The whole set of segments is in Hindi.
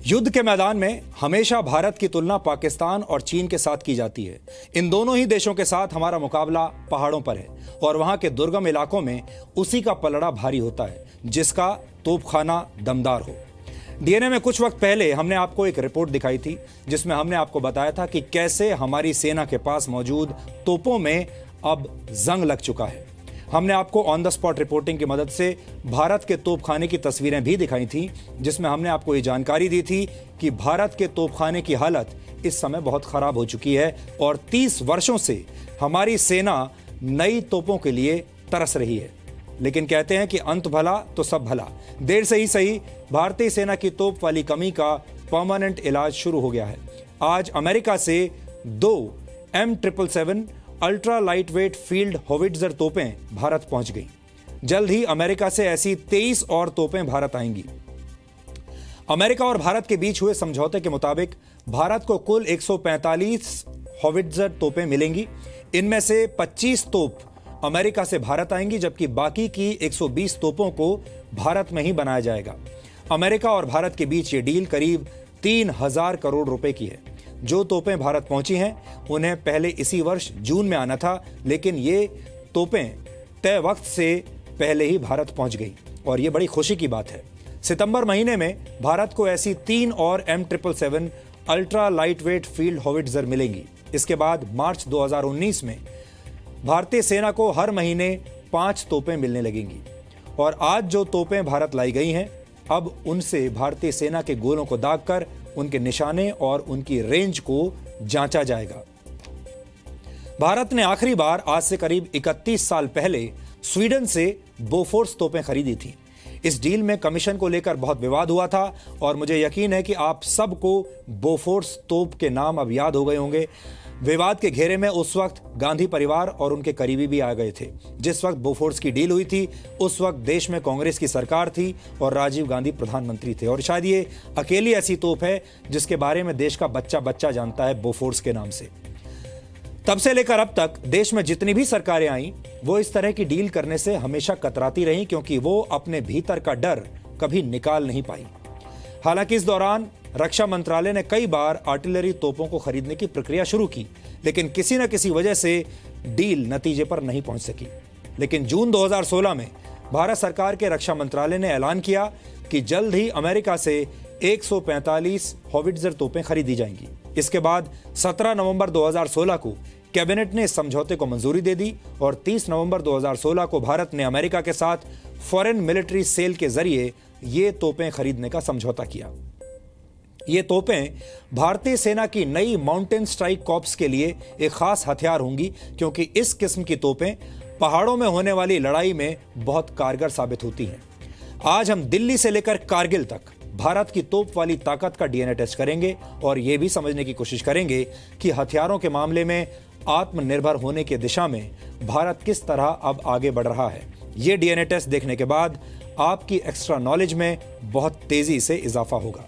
युद्ध के मैदान में हमेशा भारत की तुलना पाकिस्तान और चीन के साथ की जाती है। इन दोनों ही देशों के साथ हमारा मुकाबला पहाड़ों पर है और वहां के दुर्गम इलाकों में उसी का पलड़ा भारी होता है जिसका तोपखाना दमदार हो। डीएनए में कुछ वक्त पहले हमने आपको एक रिपोर्ट दिखाई थी जिसमें हमने आपको बताया था कि कैसे हमारी सेना के पास मौजूद तोपों में अब जंग लग चुका है। हमने आपको ऑन द स्पॉट रिपोर्टिंग की मदद से भारत के तोपखाने की तस्वीरें भी दिखाई थी जिसमें हमने आपको ये जानकारी दी थी कि भारत के तोपखाने की हालत इस समय बहुत खराब हो चुकी है और 30 वर्षों से हमारी सेना नई तोपों के लिए तरस रही है। लेकिन कहते हैं कि अंत भला तो सब भला। देर से ही सही भारतीय सेना की तोप वाली कमी का परमानेंट इलाज शुरू हो गया है। आज अमेरिका से 2 M777 ultra light weight field howitzer तोपें भारत पहुंच गई। जल्द ही अमेरिका से ऐसी 23 और तोपें भारत आएंगी। अमेरिका और भारत के बीच हुए समझौते के मुताबिक भारत को कुल 145 होविट्जर तोपें मिलेंगी। इनमें से 25 तोप अमेरिका से भारत आएंगी जबकि बाकी की 120 तोपों को भारत में ही बनाया जाएगा। अमेरिका और भारत के बीच ये डील करीब 3000 करोड़ रुपए की है। जो तोपें भारत पहुंची हैं उन्हें पहले इसी वर्ष जून में आना था, लेकिन ये तोपें तय वक्त से पहले ही भारत पहुंच गई और ये बड़ी खुशी की बात है। सितंबर महीने में भारत को ऐसी 3 और M777 ultra light weight field howitzer मिलेंगी। इसके बाद मार्च 2019 में भारतीय सेना को हर महीने 5 तोपें मिलने लगेंगी और आज जो तोपें भारत लाई गई हैं अब उनसे भारतीय सेना के गोलों को दागकर उनके निशाने और उनकी रेंज को जांचा जाएगा। भारत ने आखिरी बार आज से करीब 31 साल पहले स्वीडन से बोफोर्स तोपें खरीदी थी। इस डील में कमीशन को लेकर बहुत विवाद हुआ था और मुझे यकीन है कि आप सबको बोफोर्स तोप के नाम अब याद हो गए होंगे। विवाद के घेरे में उस वक्त गांधी परिवार और उनके करीबी भी आ गए थे। जिस वक्त बोफोर्स की डील हुई थी उस वक्त देश में कांग्रेस की सरकार थी और राजीव गांधी प्रधानमंत्री थे और शायद ये अकेली ऐसी तोप है जिसके बारे में देश का बच्चा बच्चा जानता है बोफोर्स के नाम से। तब से लेकर अब तक देश में जितनी भी सरकारें आई वो इस तरह की डील करने से हमेशा कतराती रहीं क्योंकि वो अपने भीतर का डर कभी निकाल नहीं पाई। हालांकि इस दौरान रक्षा मंत्रालय ने कई बार आर्टिलरी तोपों को खरीदने की प्रक्रिया शुरू की, लेकिन किसी न किसी वजह से डील नतीजे पर नहीं पहुंच सकी। लेकिन जून 2016 में भारत सरकार के रक्षा मंत्रालय ने ऐलान किया कि जल्द ही अमेरिका से 145 होविट्जर तोपें खरीदी जाएंगी। इसके बाद 17 नवंबर 2016 को कैबिनेट ने इस समझौते को मंजूरी दे दी और 30 नवंबर 2016 को भारत ने अमेरिका के साथ फॉरेन मिलिट्री सेल के जरिए ये तोपें खरीदने का समझौता किया। ये तोपें भारतीय सेना की नई माउंटेन स्ट्राइक कॉर्प्स के लिए एक खास हथियार होंगी क्योंकि इस किस्म की तोपें पहाड़ों में होने वाली लड़ाई में बहुत कारगर साबित होती हैं। आज हम दिल्ली से लेकर कारगिल तक भारत की तोप वाली ताकत का डीएनए टेस्ट करेंगे और यह भी समझने की कोशिश करेंगे कि हथियारों के मामले में आत्मनिर्भर होने की दिशा में भारत किस तरह अब आगे बढ़ रहा है। ये डीएनए टेस्ट देखने के बाद आपकी एक्स्ट्रा नॉलेज में बहुत तेजी से इजाफा होगा।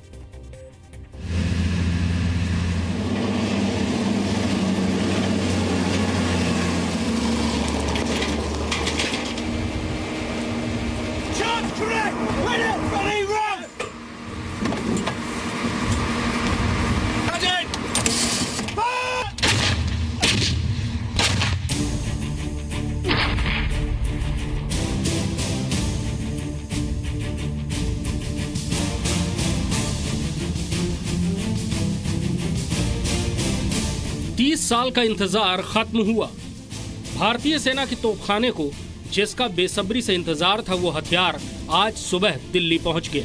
साल का इंतजार खत्म हुआ। भारतीय सेना की तोपखाने को जिसका बेसब्री से इंतजार था वो हथियार आज सुबह दिल्ली पहुंच गया।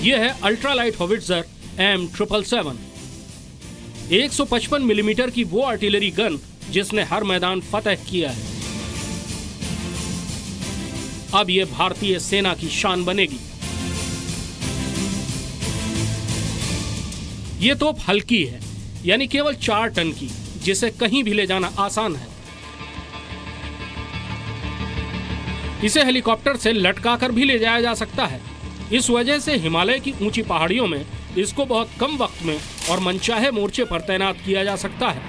यह है अल्ट्रालाइट होविट्जर M777, 155 मिलीमीटर की वो आर्टिलरी गन जिसने हर मैदान फतह किया है। अब यह भारतीय सेना की शान बनेगी। ये तोप हल्की है, यानी केवल 4 टन की, जिसे कहीं भी ले जाना आसान है। इसे हेलीकॉप्टर से लटकाकर भी ले जाया जा सकता है। इस वजह से हिमालय की ऊंची पहाड़ियों में इसको बहुत कम वक्त में और मनचाहे मोर्चे पर तैनात किया जा सकता है।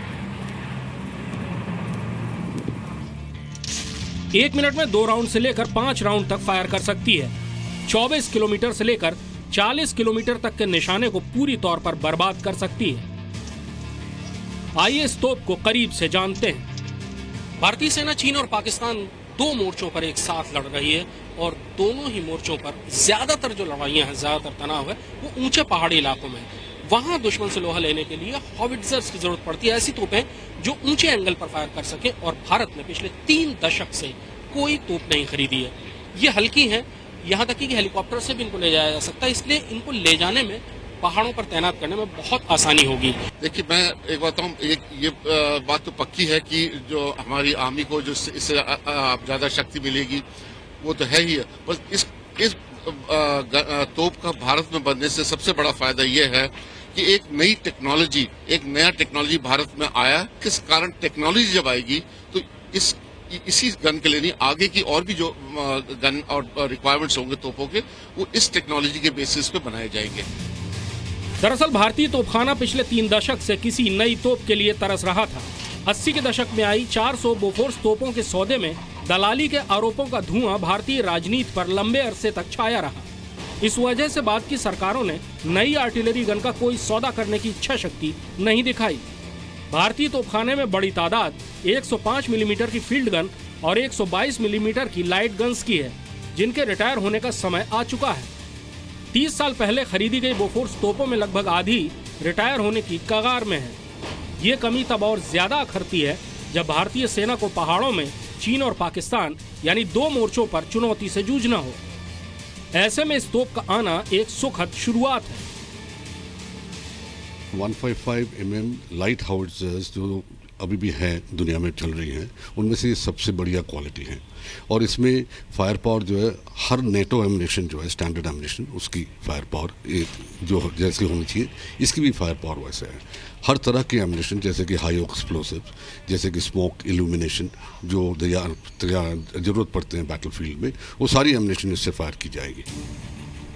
1 मिनट में 2 राउंड से लेकर 5 राउंड तक फायर कर सकती है। 24 किलोमीटर से लेकर 40 किलोमीटर तक के निशाने को पूरी तौर पर बर्बाद कर सकती है। आइए इस तोप को करीब से जानते हैं। भारतीय सेना चीन और पाकिस्तान दो मोर्चों पर एक साथ लड़ रही है और दोनों ही मोर्चों पर ज्यादातर जो लड़ाइयां हैं, ज्यादातर तनाव है वो ऊंचे पहाड़ी इलाकों में है। वहां दुश्मन से लोहा लेने के लिए हॉविट्जर्स की जरूरत पड़ती है, ऐसी तोपें जो ऊंचे एंगल पर फायर कर सके, और भारत ने पिछले 3 दशक से कोई तोप नहीं खरीदी है। ये हल्की है, यहाँ तक कि हेलीकॉप्टर से भी इनको ले जाया जा सकता है, इसलिए इनको ले जाने में, पहाड़ों पर तैनात करने में बहुत आसानी होगी। देखिए, मैं एक बात बताऊं, ये बात तो पक्की है कि जो हमारी आर्मी को जो इससे ज्यादा शक्ति मिलेगी वो तो है ही है। बस इस तोप का भारत में बनने से सबसे बड़ा फायदा ये है कि एक नया टेक्नोलॉजी भारत में आया। किस कारण टेक्नोलॉजी जब आएगी तो इसी गन के लिए नहीं, आगे की और भी जो गन और रिक्वायरमेंट्स होंगे तोपों के, वो इस टेक्नोलॉजी के बेसिस पे बनाए जाएंगे। दरअसल भारतीय तोपखाना पिछले 3 दशक से किसी नई तोप के लिए तरस रहा था। 80 के दशक में आई 400 बोफोर्स तोपों के सौदे में दलाली के आरोपों का धुआं भारतीय राजनीति पर लंबे अरसे तक छाया रहा। इस वजह से बाद की सरकारों ने नई आर्टिलरी गन का कोई सौदा करने की इच्छा शक्ति नहीं दिखाई। भारतीय तोपखाने में बड़ी तादाद 105 मिलीमीटर की फील्ड गन और 122 मिलीमीटर की लाइट गन्स की है, जिनके रिटायर होने का समय आ चुका है। 30 साल पहले खरीदी गई बोफोर्स तोपों में लगभग आधी रिटायर होने की कगार में है। ये कमी तब और ज्यादा अखरती है जब भारतीय सेना को पहाड़ों में चीन और पाकिस्तान यानी 2 मोर्चों पर चुनौती से जूझना हो। ऐसे में इस तोप का आना एक सुखद शुरुआत है। 155 mm लाइट हाउट्जर्स जो अभी भी हैं दुनिया में चल रही हैं, उनमें से ये सबसे बढ़िया क्वालिटी है। और इसमें फायर पावर जो है, हर नेटो एमिनेशन जो है, स्टैंडर्ड एमिनेशन, उसकी फायर पावर जो जैसी होनी चाहिए, इसकी भी फायर पावर वैसे है। हर तरह के एमिनेशन, जैसे कि हाई एक्सप्लोसिव, जैसे कि स्मोक इल्यूमिनेशन, जो जरूरत पड़ते हैं बैटलफील्ड में, वो सारी एमिनेशन इससे फायर की जाएगी।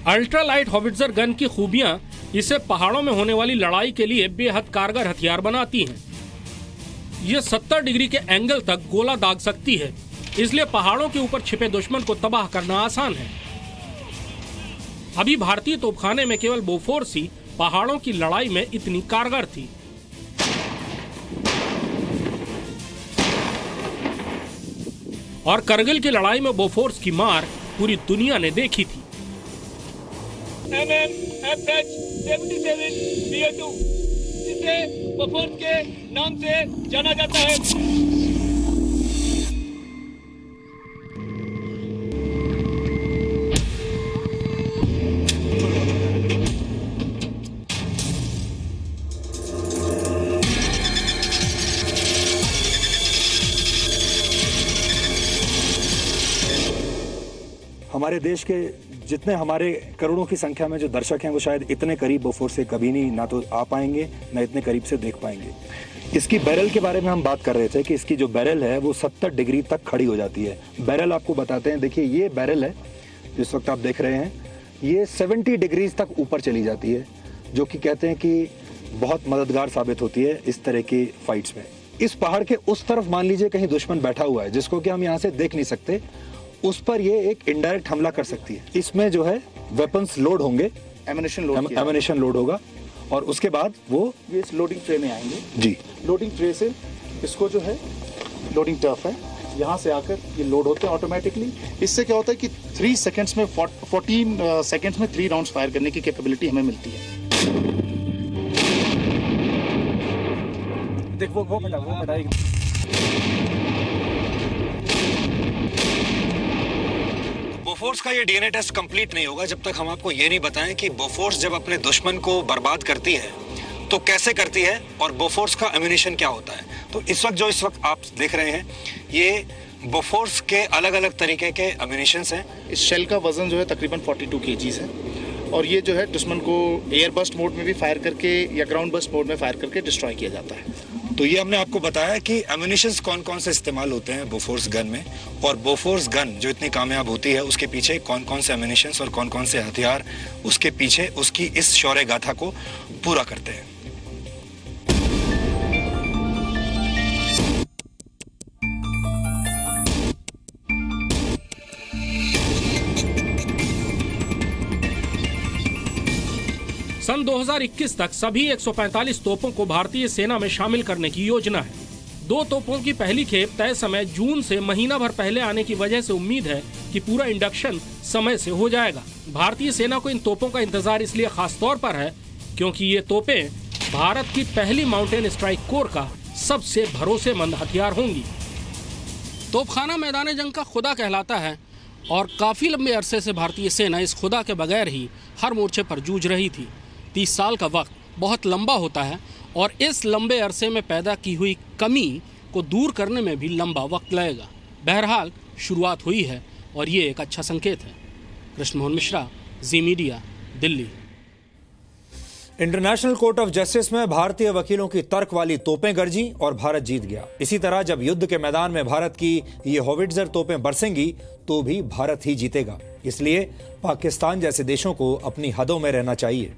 अल्ट्रा लाइट हॉविट्जर गन की खूबियां इसे पहाड़ों में होने वाली लड़ाई के लिए बेहद कारगर हथियार बनाती हैं। ये 70 डिग्री के एंगल तक गोला दाग सकती है, इसलिए पहाड़ों के ऊपर छिपे दुश्मन को तबाह करना आसान है। अभी भारतीय तोपखाने में केवल बोफोर्स ही पहाड़ों की लड़ाई में इतनी कारगर थी। और करगिल की लड़ाई में बोफोर्स की मार पूरी दुनिया ने देखी थी। MM-FH-77 BA2 जिसे बोफोर्स के नाम से जाना जाता है। हमारे देश के जितने हमारे करोड़ों की संख्या में जो दर्शक हैं, वो शायद इतने करीब बोफोर्स से कभी नहीं ना तो आ पाएंगे, ना इतने करीब से देख पाएंगे। इसकी बैरल के बारे में हम बात कर रहे थे कि इसकी जो बैरल है वो 70 डिग्री तक खड़ी हो जाती है। बैरल आपको बताते हैं, देखिए ये बैरल है जिस वक्त आप देख रहे हैं, ये 70 डिग्री तक ऊपर चली जाती है, जो कि कहते हैं कि बहुत मददगार साबित होती है इस तरह की फाइट्स में। इस पहाड़ के उस तरफ मान लीजिए कहीं दुश्मन बैठा हुआ है जिसको कि हम यहाँ से देख नहीं सकते, उस पर ये एक इनडायरेक्ट हमला कर सकती है। इसमें जो है वेपन्स लोड होंगे, एमिनेशन लोड होगा, और उसके बाद वो ये इस लोडिंग ट्रे में आएंगे जी। लोडिंग ट्रे से इसको जो है लोडिंग टर्फ है, यहाँ से आकर ये लोड होते हैं ऑटोमेटिकली। इससे क्या होता है कि 3 सेकेंड्स में 14 सेकेंड्स में 3 राउंड्स फायर करने की कैपेबिलिटी हमें मिलती है। देख वो बोफोर्स का ये डीएनए टेस्ट कंप्लीट नहीं होगा जब तक हम आपको ये नहीं बताएं कि बोफोर्स जब अपने दुश्मन को बर्बाद करती है तो कैसे करती है और बोफोर्स का एम्यूनिशन क्या होता है। तो इस वक्त आप देख रहे हैं, ये बोफोर्स के अलग अलग तरीके के एम्यूनिशंस हैं। इस शेल का वजन जो है तकरीबन 42 kgs है, और ये जो है दुश्मन को एयर बस्ट मोड में भी फायर करके या ग्राउंड बस्ट मोड में फायर करके डिस्ट्रॉय किया जाता है। तो ये हमने आपको बताया कि एम्यूनिशंस कौन कौन से इस्तेमाल होते हैं बोफोर्स गन में, और बोफोर्स गन जो इतनी कामयाब होती है उसके पीछे कौन कौन से एम्यूनिशंस और कौन कौन से हथियार उसके पीछे उसकी इस शौर्य गाथा को पूरा करते हैं। सन 2021 तक सभी 145 तोपों को भारतीय सेना में शामिल करने की योजना है। 2 तोपों की पहली खेप तय समय जून से महीना भर पहले आने की वजह से उम्मीद है कि पूरा इंडक्शन समय से हो जाएगा। भारतीय सेना को इन तोपों का इंतजार इसलिए खास तौर पर है क्योंकि ये तोपें भारत की पहली माउंटेन स्ट्राइक कोर का सबसे भरोसेमंद हथियार होंगी। तोपखाना मैदान जंग का खुदा कहलाता है और काफी लंबे अरसे से भारतीय सेना इस खुदा के बगैर ही हर मोर्चे पर जूझ रही थी। 30 साल का वक्त बहुत लंबा होता है और इस लंबे अरसे में पैदा की हुई कमी को दूर करने में भी लंबा वक्त लगेगा। बहरहाल शुरुआत हुई है और ये एक अच्छा संकेत है। Krishna Mohan Mishra, Zee media, Delhi. International Court of Justice में भारतीय वकीलों की तर्क वाली तोपें गरजी और भारत जीत गया। इसी तरह जब युद्ध के मैदान में भारत की ये होविट्जर तोपें बरसेंगी तो भी भारत ही जीतेगा। इसलिए पाकिस्तान जैसे देशों को अपनी हदों में रहना चाहिए।